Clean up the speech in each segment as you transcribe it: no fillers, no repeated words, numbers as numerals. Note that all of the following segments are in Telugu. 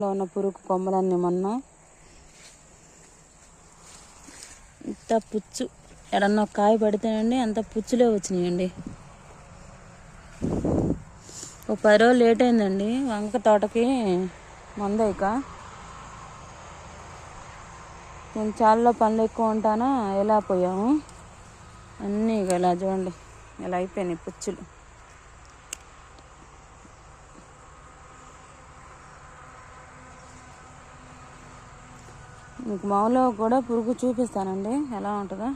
లో ఉన్న పురుగు కొమ్మలన్నీ మొన్న ఇంత పుచ్చు ఎడన్నా కాయ పడితేనండి అంత పుచ్చులే వచ్చినాయండి. ఒక 10 రోజులు లేట్ అయిందండి వంక తోటకి మందయిక. నేను చాలా పనులు ఎక్కువ ఉంటానా ఎలా పోయాము అన్నీ ఇలా చూడండి ఇలా అయిపోయినాయి పుచ్చులు. మీకు మామూలుగా కూడా పురుగు చూపిస్తానండి ఎలా ఉంటుందో.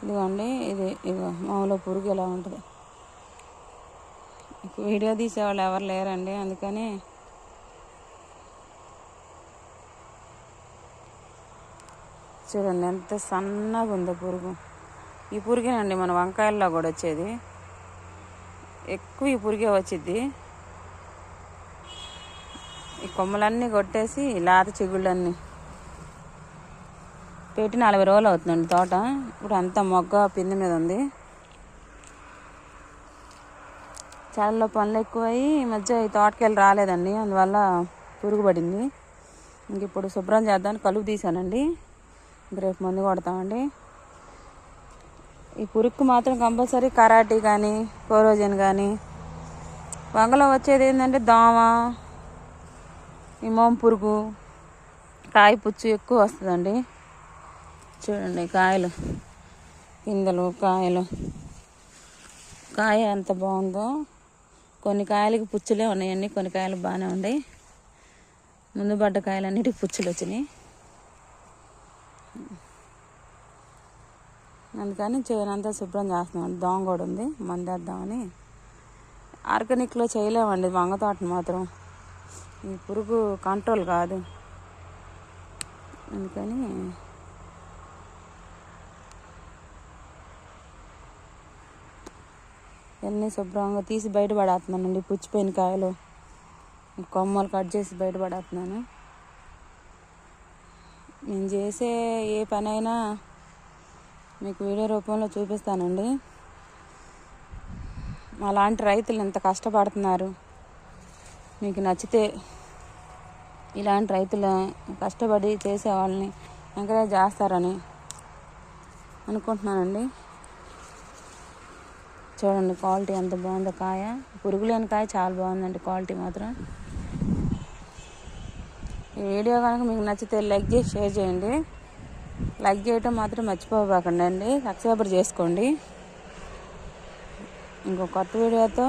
ఇదిగోండి ఇదిగో మామూలుగా పురుగు ఎలా ఉంటుంది. వీడియో తీసేవాళ్ళు ఎవరు లేరండి, అందుకని చూడండి ఎంత సన్నగా ఉందో పురుగు. ఈ పురుగేనండి మన వంకాయల్లో కూడా వచ్చేది, ఎక్కువ ఈ పురుగే వచ్చిద్ది. ఈ కొమ్మలన్నీ కొట్టేసి లేత చిగుళ్ళన్నీ పెట్టి 40 రోజులు అవుతుందండి తోట. ఇప్పుడు అంతా మొగ్గ పిండి మీద ఉంది. చాలా పనులు ఎక్కువయ్యి ఈ మధ్య ఈ తోటకెళ్ళి రాలేదండి, అందువల్ల పురుగు పడింది. ఇంక ఇప్పుడు శుభ్రం చేద్దామని కలుపు తీసానండి. ఇంక రేపు మందు కొడతామండి. ఈ పురుగుకి మాత్రం కంపల్సరీ కరాటీ కానీ కోరోజన్ కానీ. వంగలో వచ్చేది ఏంటంటే దోమ, ఈ మోం పురుగు, కాయ పుచ్చు ఎక్కువ వస్తుందండి. చూడండి కాయలు, పిందెలు, కాయలు, కాయ ఎంత బాగుందో. కొన్ని కాయలకి పుచ్చులే ఉన్నాయండి, కొన్ని కాయలు బాగానే ఉన్నాయి. ముందు పడ్డ కాయలన్నిటికి పుచ్చులు వచ్చినాయి. అందుకని చేనంతా శుభ్రం చేస్తున్నాం. దోమ కూడా ఉంది, మందేద్దామని. ఆర్గానిక్లో చేయలేమండి వంగ తోటను మాత్రం, ఈ పురుగు కంట్రోల్ కాదు. అందుకని ఇవన్నీ శుభ్రంగా తీసి బయటపడేస్తున్నానండి. పుచ్చిపోయిన కాయలు కొమ్మలు కట్ చేసి బయటపడేస్తున్నాను. నేను చేసే ఏ పని అయినా మీకు వీడియో రూపంలో చూపిస్తానండి. అలాంటి రైతులు ఎంత కష్టపడుతున్నారు, మీకు నచ్చితే ఇలాంటి రైతులు కష్టపడి చేసే వాళ్ళని ఎంకరేజ్ చేస్తారని అనుకుంటున్నానండి. చూడండి క్వాలిటీ ఎంత బాగుందో కాయ. పురుగు లేని కాయ చాలా బాగుందండి క్వాలిటీ మాత్రం. ఈ వీడియో కనుక మీకు నచ్చితే లైక్ చేసి షేర్ చేయండి. లైక్ చేయటం మాత్రం మర్చిపోకండి అండి. సబ్స్క్రైబ్ చేసుకోండి. ఇంకో కొత్త వీడియోతో